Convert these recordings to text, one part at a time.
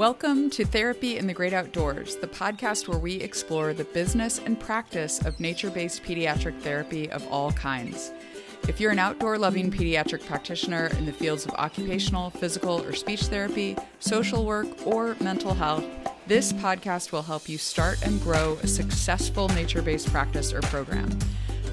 Welcome to Therapy in the Great Outdoors, the podcast where we explore the business and practice of nature-based pediatric therapy of all kinds. If you're an outdoor-loving pediatric practitioner in the fields of occupational, physical, or speech therapy, social work, or mental health, this podcast will help you start and grow a successful nature-based practice or program.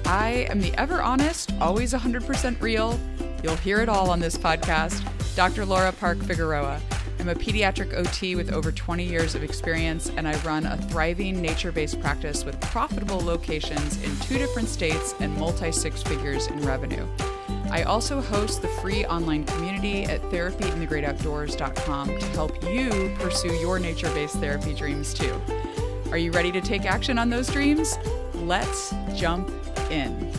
I am the ever honest, always 100% real, you'll hear it all on this podcast, Dr. Laura Park Figueroa. I'm a pediatric OT with over 20 years of experience, and I run a thriving nature-based practice with profitable locations in 2 different states and multi-six figures in revenue. I also host the free online community at therapyinthegreatoutdoors.com to help you pursue your nature-based therapy dreams too. Are you ready to take action on those dreams? Let's jump in.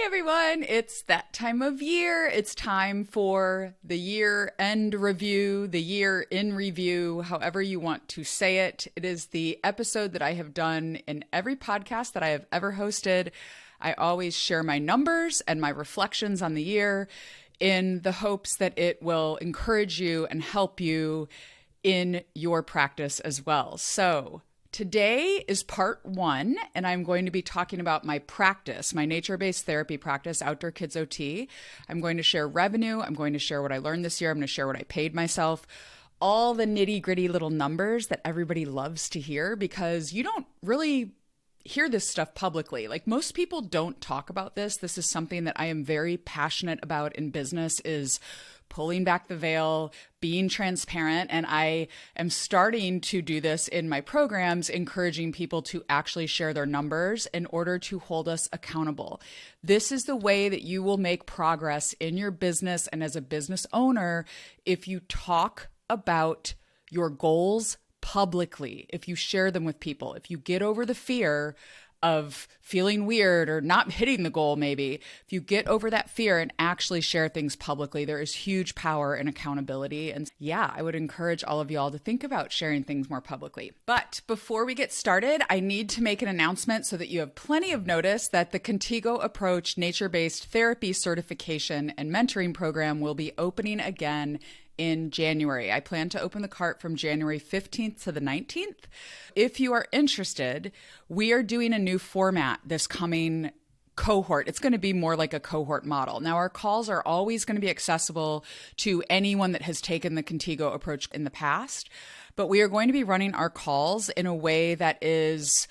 Everyone, it's that time of year. It's time for the year-end review, the year in review, however you want to say it. It is the episode that I have done in every podcast that I have ever hosted. I always share my numbers and my reflections on the year in the hopes that it will encourage you and help you in your practice as well. So today is part 1, and I'm going to be talking about my practice, my nature-based therapy practice, Outdoor Kids OT. I'm going to share revenue. I'm going to share what I learned this year. I'm going to share what I paid myself, all the nitty-gritty little numbers that everybody loves to hear because you don't really hear this stuff publicly. Like, most people don't talk about this. This is something that I am very passionate about in business, is pulling back the veil, being transparent. And I am starting to do this in my programs, encouraging people to actually share their numbers in order to hold us accountable. This is the way that you will make progress in your business and as a business owner if you talk about your goals publicly, if you share them with people, if you get over the fear of feeling weird or not hitting the goal, maybe, if you get over that fear and actually share things publicly, there is huge power in accountability. And yeah, I would encourage all of y'all to think about sharing things more publicly. But before we get started, I need to make an announcement so that you have plenty of notice that the ConTiGO Approach nature-based therapy certification and mentoring program will be opening again in January. I plan to open the cart from January 15th to the 19th. If you are interested, we are doing a new format this coming cohort. It's going to be more like a cohort model. Now, our calls are always going to be accessible to anyone that has taken the ConTiGO approach in the past, but we are going to be running our calls in a way that is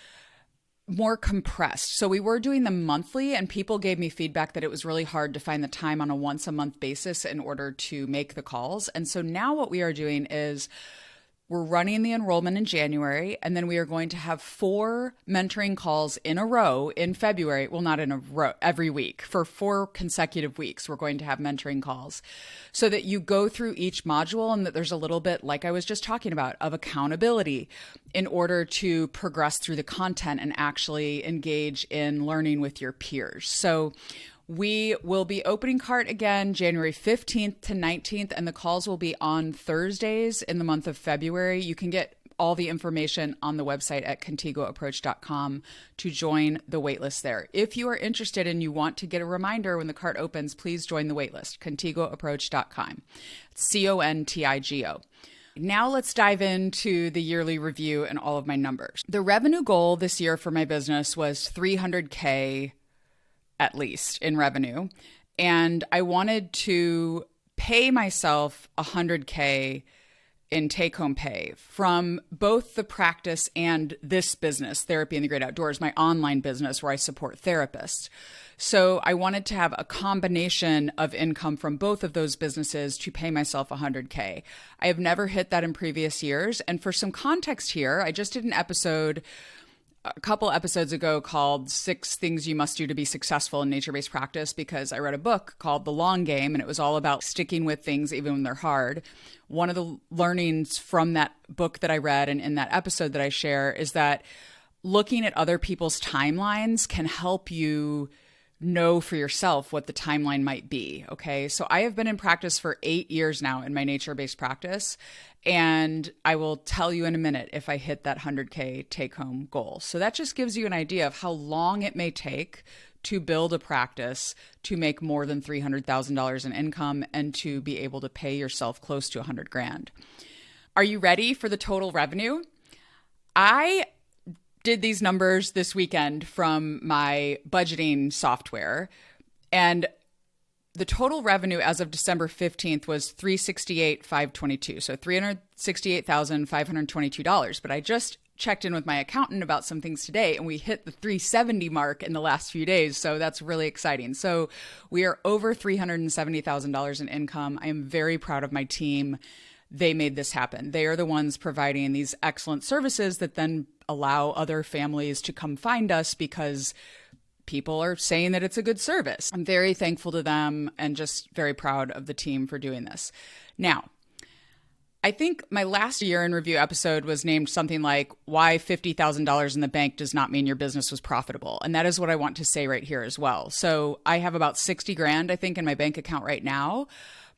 more compressed. So we were doing them monthly, and people gave me feedback that it was really hard to find the time on a once a month basis in order to make the calls. And so now what we are doing is we're running the enrollment in January, and then we are going to have 4 mentoring calls in a row in February. Well, not in a row, every week. For 4 consecutive weeks, we're going to have mentoring calls so that you go through each module and that there's a little bit, like I was just talking about, of accountability in order to progress through the content and actually engage in learning with your peers. So we will be opening cart again January 15th to 19th, and the calls will be on Thursdays in the month of February. You can get all the information on the website at ConTiGOApproach.com to join the waitlist there. If you are interested and you want to get a reminder when the cart opens, please join the waitlist, ConTiGOApproach.com. ConTiGO. Now let's dive into the yearly review and all of my numbers. The revenue goal this year for my business was $300K at least in revenue. And I wanted to pay myself $100K in take-home pay from both the practice and this business, Therapy in the Great Outdoors, my online business where I support therapists. So I wanted to have a combination of income from both of those businesses to pay myself $100K. I have never hit that in previous years. And for some context here, I just did an episode a couple episodes ago called 6 Things You Must Do to Be Successful in Nature-Based Practice, because I read a book called The Long Game, and it was all about sticking with things even when they're hard. One of the learnings from that book that I read and in that episode that I share is that looking at other people's timelines can help you know for yourself what the timeline might be. Okay. So I have been in practice for 8 years now in my nature-based practice. And I will tell you in a minute if I hit that 100K take home goal. So that just gives you an idea of how long it may take to build a practice to make more than $300,000 in income and to be able to pay yourself close to $100,000. Are you ready for the total revenue? I did these numbers this weekend from my budgeting software, and the total revenue as of December 15th was $368,522. So $368,522. But I just checked in with my accountant about some things today, and we hit the 370 mark in the last few days. So that's really exciting. So we are over $370,000 in income. I am very proud of my team. They made this happen. They are the ones providing these excellent services that then allow other families to come find us because people are saying that it's a good service. I'm very thankful to them and just very proud of the team for doing this. Now, I think my last year in review episode was named something like why $50,000 in the bank does not mean your business was profitable. And that is what I want to say right here as well. So I have about 60 grand, I think, in my bank account right now.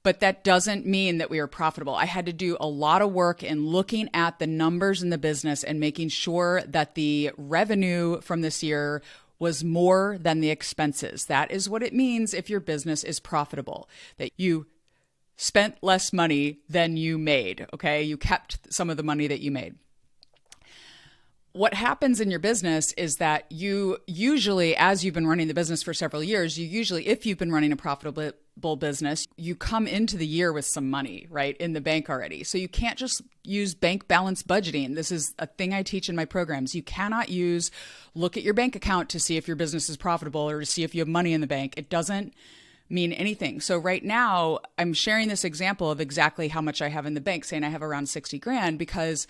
But that doesn't mean that we are profitable. I had to do a lot of work in looking at the numbers in the business and making sure that the revenue from this year was more than the expenses. That is what it means if your business is profitable, that you spent less money than you made, okay? You kept some of the money that you made. What happens in your business is that you usually, as you've been running the business for several years, if you've been running a profitable business, you come into the year with some money, right, in the bank already. So you can't just use bank balance budgeting. This is a thing I teach in my programs. You cannot look at your bank account to see if your business is profitable or to see if you have money in the bank. It doesn't mean anything. So right now, I'm sharing this example of exactly how much I have in the bank, saying I have around 60 grand, because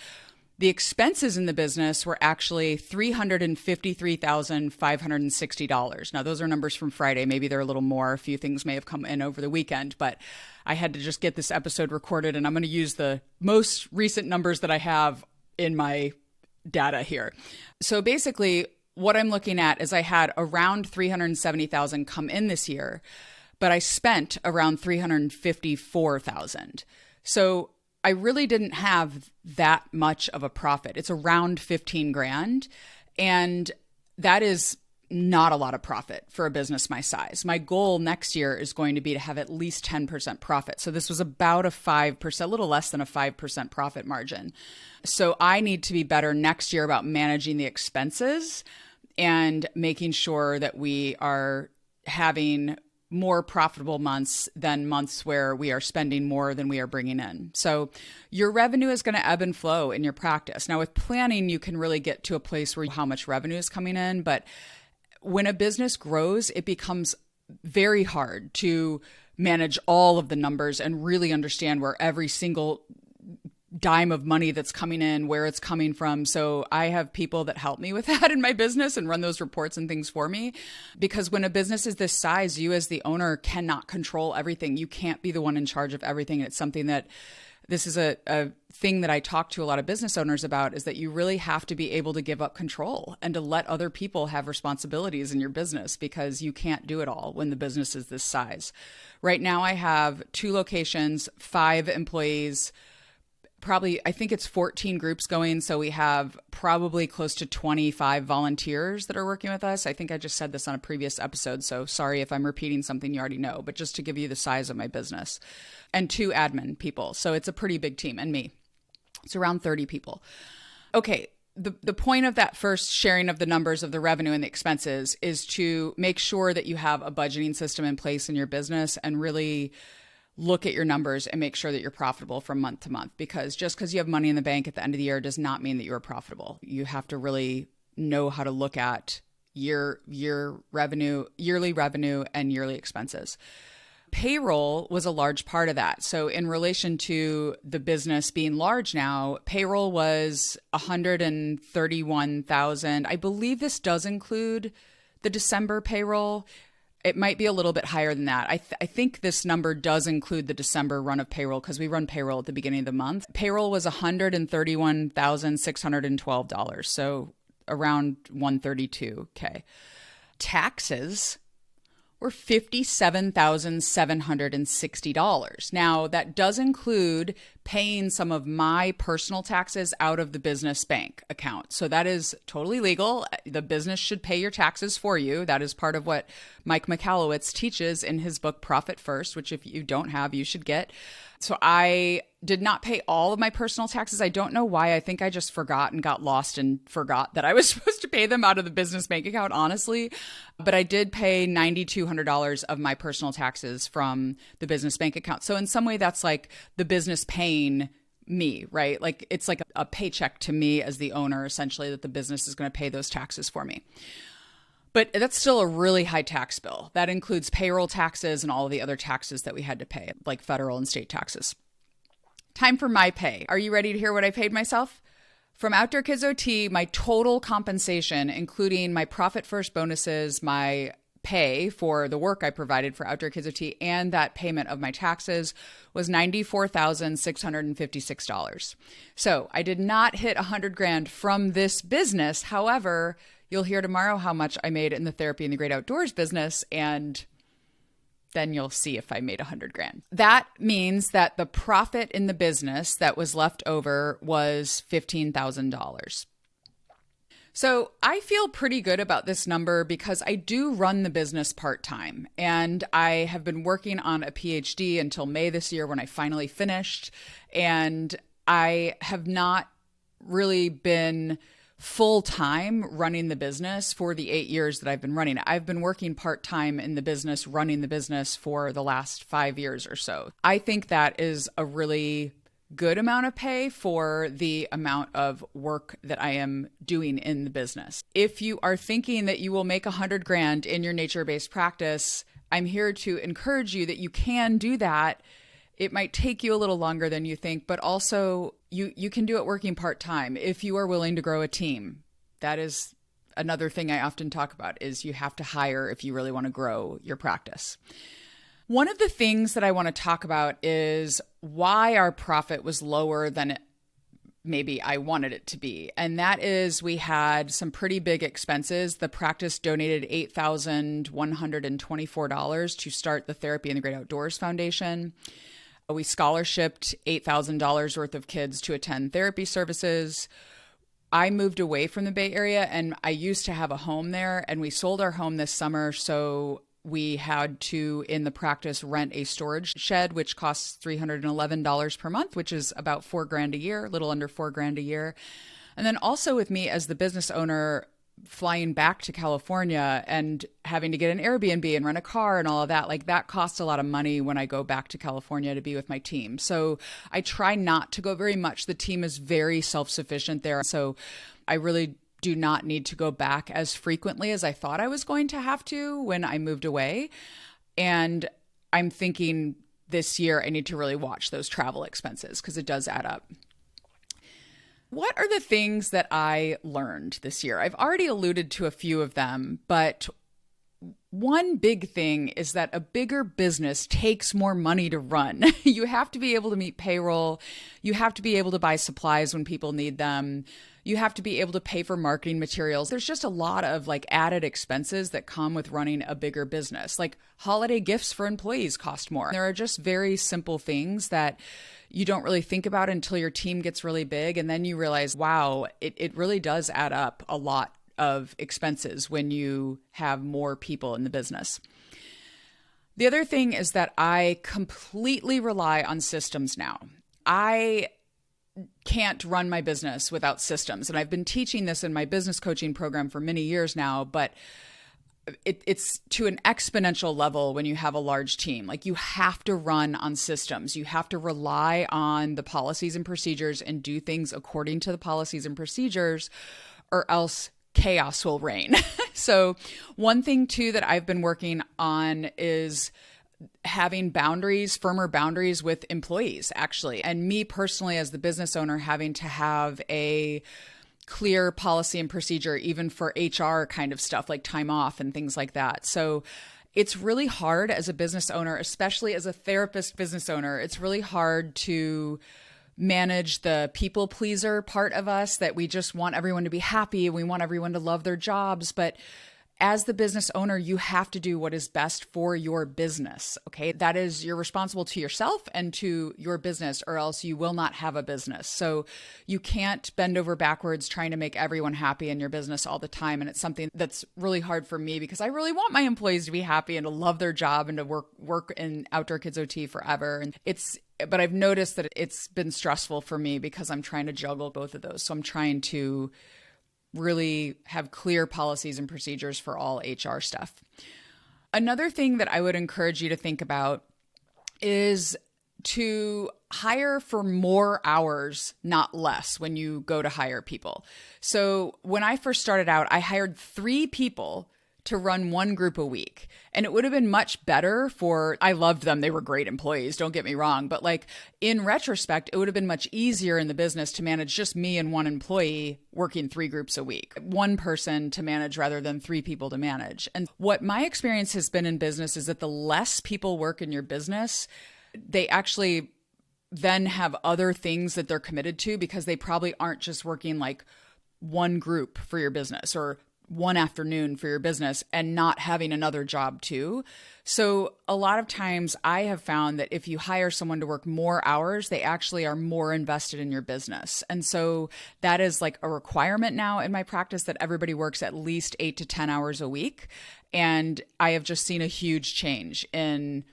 the expenses in the business were actually $353,560. Now, those are numbers from Friday. Maybe they're a little more. A few things may have come in over the weekend, but I had to just get this episode recorded, and I'm going to use the most recent numbers that I have in my data here. So basically, what I'm looking at is I had around 370,000 come in this year, but I spent around 354,000. So I really didn't have that much of a profit. It's around 15 grand. And that is not a lot of profit for a business my size. My goal next year is going to be to have at least 10% profit. So this was about a 5%, a little less than a 5% profit margin. So I need to be better next year about managing the expenses and making sure that we are having more profitable months than months where we are spending more than we are bringing in. So your revenue is going to ebb and flow in your practice. Now with planning, you can really get to a place where how much revenue is coming in. But when a business grows, it becomes very hard to manage all of the numbers and really understand where every single dime of money that's coming in, where it's coming from. So I have people that help me with that in my business and run those reports and things for me. Because when a business is this size, you as the owner cannot control everything. You can't be the one in charge of everything. And it's something that this is a thing that I talk to a lot of business owners about, is that you really have to be able to give up control and to let other people have responsibilities in your business, because you can't do it all when the business is this size. Right now I have 2 locations, 5 employees, probably, I think it's 14 groups going. So we have probably close to 25 volunteers that are working with us. I think I just said this on a previous episode, so sorry if I'm repeating something you already know, but just to give you the size of my business. And 2 admin people. So it's a pretty big team, and me. It's around 30 people. Okay. The point of that first sharing of the numbers of the revenue and the expenses is to make sure that you have a budgeting system in place in your business and really look at your numbers and make sure that you're profitable from month to month, because just because you have money in the bank at the end of the year does not mean that you're profitable. You have to really know how to look at yearly revenue and yearly expenses. Payroll was a large part of that. So in relation to the business being large now, payroll was $131,000. I believe this does include the December payroll. It might be a little bit higher than that. I think this number does include the December run of payroll, because we run payroll at the beginning of the month. Payroll was $131,612, so around $132K. Taxes were $57,760. Now, that does include paying some of my personal taxes out of the business bank account. So that is totally legal. The business should pay your taxes for you. That is part of what Mike Michalowicz teaches in his book, Profit First, which if you don't have, you should get. So I did not pay all of my personal taxes. I don't know why. I think I just forgot and got lost and forgot that I was supposed to pay them out of the business bank account, honestly. But I did pay $9,200 of my personal taxes from the business bank account. So in some way, that's like the business paying me, right? Like it's like a paycheck to me as the owner, essentially, that the business is going to pay those taxes for me. But that's still a really high tax bill. That includes payroll taxes and all of the other taxes that we had to pay, like federal and state taxes. Time for my pay. Are you ready to hear what I paid myself? From Outdoor Kids OT, my total compensation, including my Profit First bonuses, my pay for the work I provided for Outdoor Kids OT, and that payment of my taxes was $94,656. So I did not hit $100,000 from this business. However, you'll hear tomorrow how much I made in the Therapy in the Great Outdoors business, and then you'll see if I made $100,000. That means that the profit in the business that was left over was $15,000. So I feel pretty good about this number because I do run the business part-time, and I have been working on a PhD until May this year when I finally finished, and I have not really been full-time running the business for the 8 years that I've been running it. I've been working part-time in the business, running the business for the last 5 years or so. I think that is a really good amount of pay for the amount of work that I am doing in the business. If you are thinking that you will make $100,000 in your nature-based practice, I'm here to encourage you that you can do that. It might take you a little longer than you think, but also you can do it working part-time if you are willing to grow a team. That is another thing I often talk about, is you have to hire if you really want to grow your practice. One of the things that I want to talk about is why our profit was lower than maybe I wanted it to be. And that is, we had some pretty big expenses. The practice donated $8,124 to start the Therapy in the Great Outdoors Foundation. We scholarshiped $8,000 worth of kids to attend therapy services. I moved away from the Bay Area, and I used to have a home there, and we sold our home this summer. So we had to, in the practice, rent a storage shed, which costs $311 per month, which is about $4,000 a year, a little under $4,000 a year. And then also with me as the business owner, flying back to California and having to get an Airbnb and rent a car and all of that, like that costs a lot of money when I go back to California to be with my team. So I try not to go very much. The team is very self-sufficient there. So I really do not need to go back as frequently as I thought I was going to have to when I moved away. And I'm thinking this year I need to really watch those travel expenses because it does add up. What are the things that I learned this year? I've already alluded to a few of them, but one big thing is that a bigger business takes more money to run. You have to be able to meet payroll. You have to be able to buy supplies when people need them. You have to be able to pay for marketing materials. There's just a lot of like added expenses that come with running a bigger business. Like holiday gifts for employees cost more. There are just very simple things that you don't really think about until your team gets really big. And then you realize, wow, it really does add up a lot of expenses when you have more people in the business. The other thing is that I completely rely on systems now. I can't run my business without systems. And I've been teaching this in my business coaching program for many years now, but it's to an exponential level when you have a large team. Like you have to run on systems. You have to rely on the policies and procedures and do things according to the policies and procedures, or else chaos will reign. So one thing too that I've been working on is having boundaries, firmer boundaries with employees, actually. And me personally, as the business owner, having to have a clear policy and procedure, even for HR kind of stuff like time off and things like that. So it's really hard as a business owner, especially as a therapist business owner. It's really hard to manage the people pleaser part of us, that we just want everyone to be happy. We want everyone to love their jobs. But as the business owner, you have to do what is best for your business. Okay. That is, you're responsible to yourself and to your business, or else you will not have a business. So you can't bend over backwards trying to make everyone happy in your business all the time. And it's something that's really hard for me because I really want my employees to be happy and to love their job and to work in Outdoor Kids OT forever. And but I've noticed that it's been stressful for me because I'm trying to juggle both of those. So I'm trying to really have clear policies and procedures for all HR stuff. Another thing that I would encourage you to think about is to hire for more hours, not less, when you go to hire people. So when I first started out, I hired 3 people to run one group a week. And it would have been much better I loved them. They were great employees, don't get me wrong. But like in retrospect, it would have been much easier in the business to manage just me and one employee working 3 groups a week, one person to manage rather than 3 people to manage. And what my experience has been in business is that the less people work in your business, they actually then have other things that they're committed to because they probably aren't just working like one group for your business or one afternoon for your business and not having another job too. So a lot of times I have found that if you hire someone to work more hours, they actually are more invested in your business. And so that is like a requirement now in my practice that everybody works at least 8 to 10 hours a week. And I have just seen a huge change in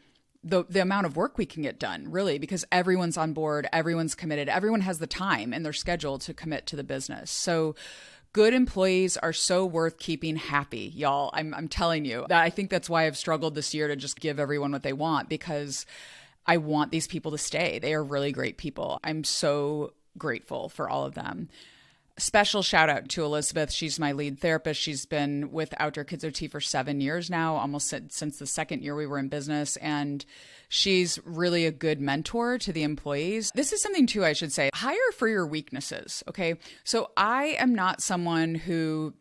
the amount of work we can get done, really, because everyone's on board, everyone's committed, everyone has the time in their schedule to commit to the business. So good employees are so worth keeping happy, y'all. I'm telling you that. I think that's why I've struggled this year to just give everyone what they want, because I want these people to stay. They are really great people. I'm so grateful for all of them. Special shout out to Elizabeth. She's my lead therapist. She's been with Outdoor Kids OT for 7 years now, almost since the second year we were in business. And she's really a good mentor to the employees. This is something too, I should say, hire for your weaknesses. Okay. So I am not someone who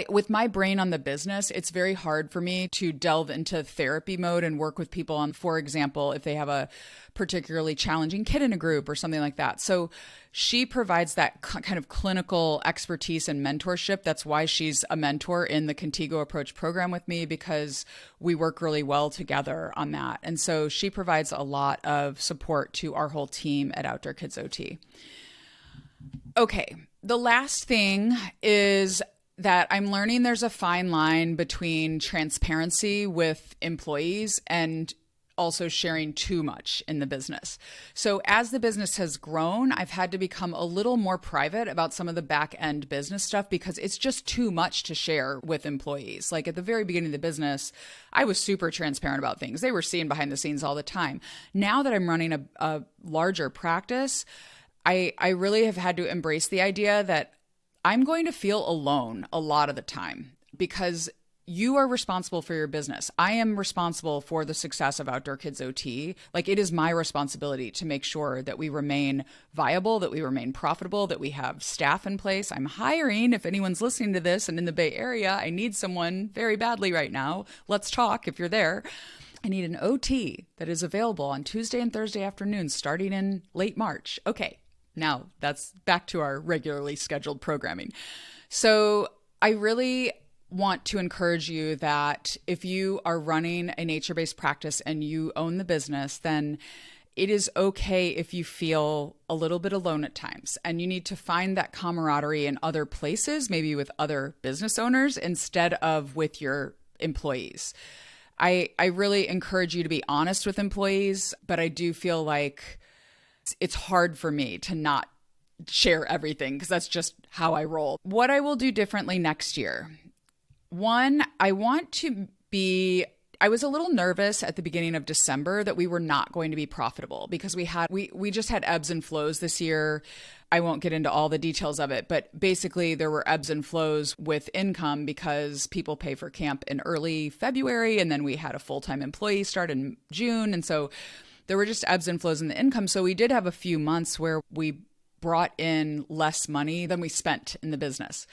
with my brain on the business, it's very hard for me to delve into therapy mode and work with people on, for example, if they have a particularly challenging kid in a group or something like that. So she provides that kind of clinical expertise and mentorship. That's why she's a mentor in the ConTiGO Approach program with me, because we work really well together on that. And so she provides a lot of support to our whole team at Outdoor Kids OT. Okay, the last thing is that I'm learning there's a fine line between transparency with employees and also sharing too much in the business. So as the business has grown, I've had to become a little more private about some of the back end business stuff because it's just too much to share with employees. Like at the very beginning of the business, I was super transparent about things. They were seeing behind the scenes all the time. Now that I'm running a larger practice, I really have had to embrace the idea that I'm going to feel alone a lot of the time because you are responsible for your business. I am responsible for the success of Outdoor Kids OT. Like it is my responsibility to make sure that we remain viable, that we remain profitable, that we have staff in place. I'm hiring. If anyone's listening to this and in the Bay Area, I need someone very badly right now. Let's talk if you're there. I need an OT that is available on Tuesday and Thursday afternoons starting in late March. Okay. Now that's back to our regularly scheduled programming. So I really want to encourage you that if you are running a nature-based practice and you own the business, then it is okay if you feel a little bit alone at times, and you need to find that camaraderie in other places, maybe with other business owners instead of with your employees. I really encourage you to be honest with employees, but I do feel like it's hard for me to not share everything because that's just how I roll. What I will do differently next year. One, I was a little nervous at the beginning of December that we were not going to be profitable because we just had ebbs and flows this year. I won't get into all the details of it, but basically there were ebbs and flows with income because people pay for camp in early February and then we had a full-time employee start in June. And so there were just ebbs and flows in the income. So we did have a few months where we brought in less money than we spent in the business.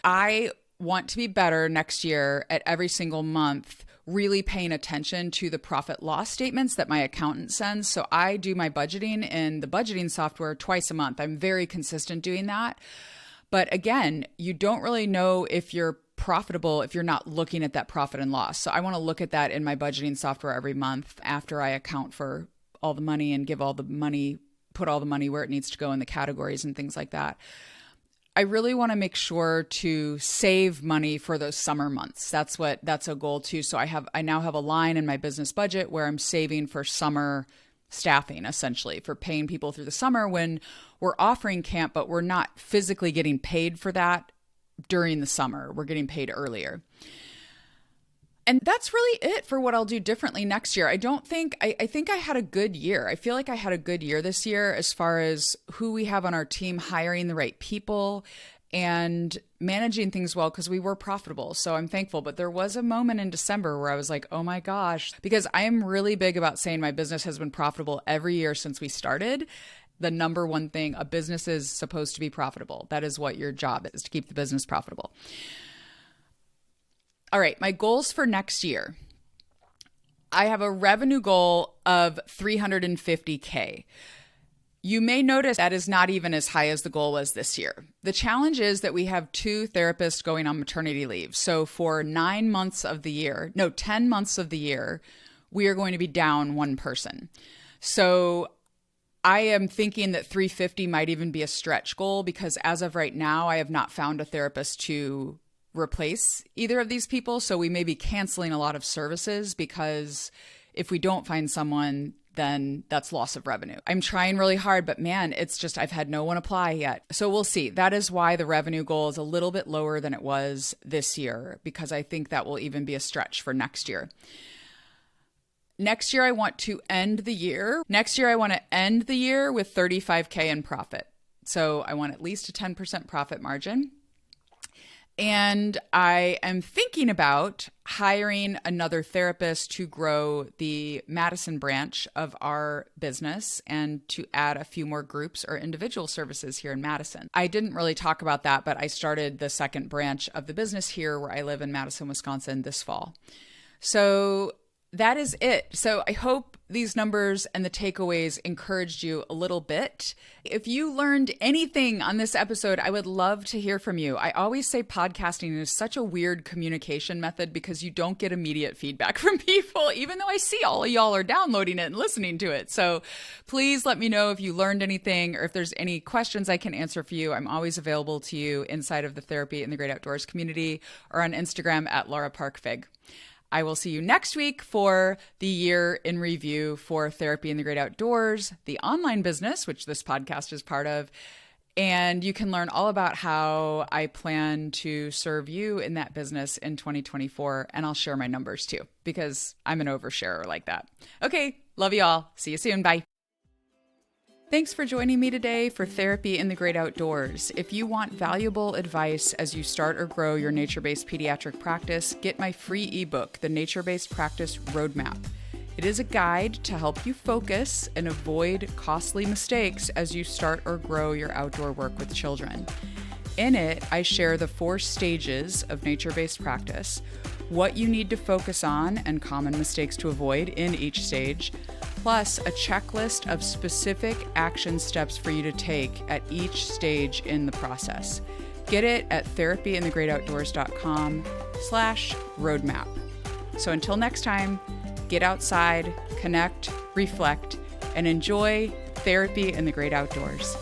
I want to be better next year at every single month, really paying attention to the profit loss statements that my accountant sends. So I do my budgeting in the budgeting software twice a month. I'm very consistent doing that. But again, you don't really know if you're profitable if you're not looking at that profit and loss. So I want to look at that in my budgeting software every month after I account for all the money and give all the money, put all the money where it needs to go in the categories and things like that. I really want to make sure to save money for those summer months. That's a goal too. So I now have a line in my business budget where I'm saving for summer staffing, essentially for paying people through the summer when we're offering camp, but we're not physically getting paid for that during the summer. We're getting paid earlier. And that's really it for what I'll do differently next year. I think I had a good year. I feel like I had a good year this year as far as who we have on our team, hiring the right people and managing things well, because we were profitable. So I'm thankful. But there was a moment in December where I was like, oh my gosh, because I am really big about saying my business has been profitable every year since we started. The number one thing, a business is supposed to be profitable. That is what your job is, to keep the business profitable. All right, my goals for next year. I have a revenue goal of $350K. You may notice that is not even as high as the goal was this year. The challenge is that we have 2 therapists going on maternity leave. So for 10 months of the year, we are going to be down 1 person. So I am thinking that 350 might even be a stretch goal because as of right now, I have not found a therapist to replace either of these people. So we may be canceling a lot of services because if we don't find someone, then that's loss of revenue. I'm trying really hard, but man, it's just, I've had no one apply yet. So we'll see. That is why the revenue goal is a little bit lower than it was this year, because I think that will even be a stretch for next year. Next year, I want to end the year. Next year, I want to end the year with $35K in profit. So I want at least a 10% profit margin. And I am thinking about hiring another therapist to grow the Madison branch of our business and to add a few more groups or individual services here in Madison. I didn't really talk about that, but I started the second branch of the business here where I live in Madison, Wisconsin this fall. So that is it. So I hope these numbers and the takeaways encouraged you a little bit. If you learned anything on this episode, I would love to hear from you. I always say podcasting is such a weird communication method because you don't get immediate feedback from people, even though I see all of y'all are downloading it and listening to it. So please let me know if you learned anything or if there's any questions I can answer for you. I'm always available to you inside of the Therapy in the Great Outdoors community or on Instagram at Laura Park Fig. I will see you next week for the year in review for Therapy in the Great Outdoors, the online business, which this podcast is part of. And you can learn all about how I plan to serve you in that business in 2024. And I'll share my numbers too, because I'm an oversharer like that. Okay, love you all. See you soon. Bye. Thanks for joining me today for Therapy in the Great Outdoors. If you want valuable advice as you start or grow your nature-based pediatric practice, get my free ebook, The Nature-Based Practice Roadmap. It is a guide to help you focus and avoid costly mistakes as you start or grow your outdoor work with children. In it, I share the 4 stages of nature-based practice, what you need to focus on and common mistakes to avoid in each stage, plus a checklist of specific action steps for you to take at each stage in the process. Get it at therapyinthegreatoutdoors.com/roadmap. So until next time, get outside, connect, reflect, and enjoy therapy in the great outdoors.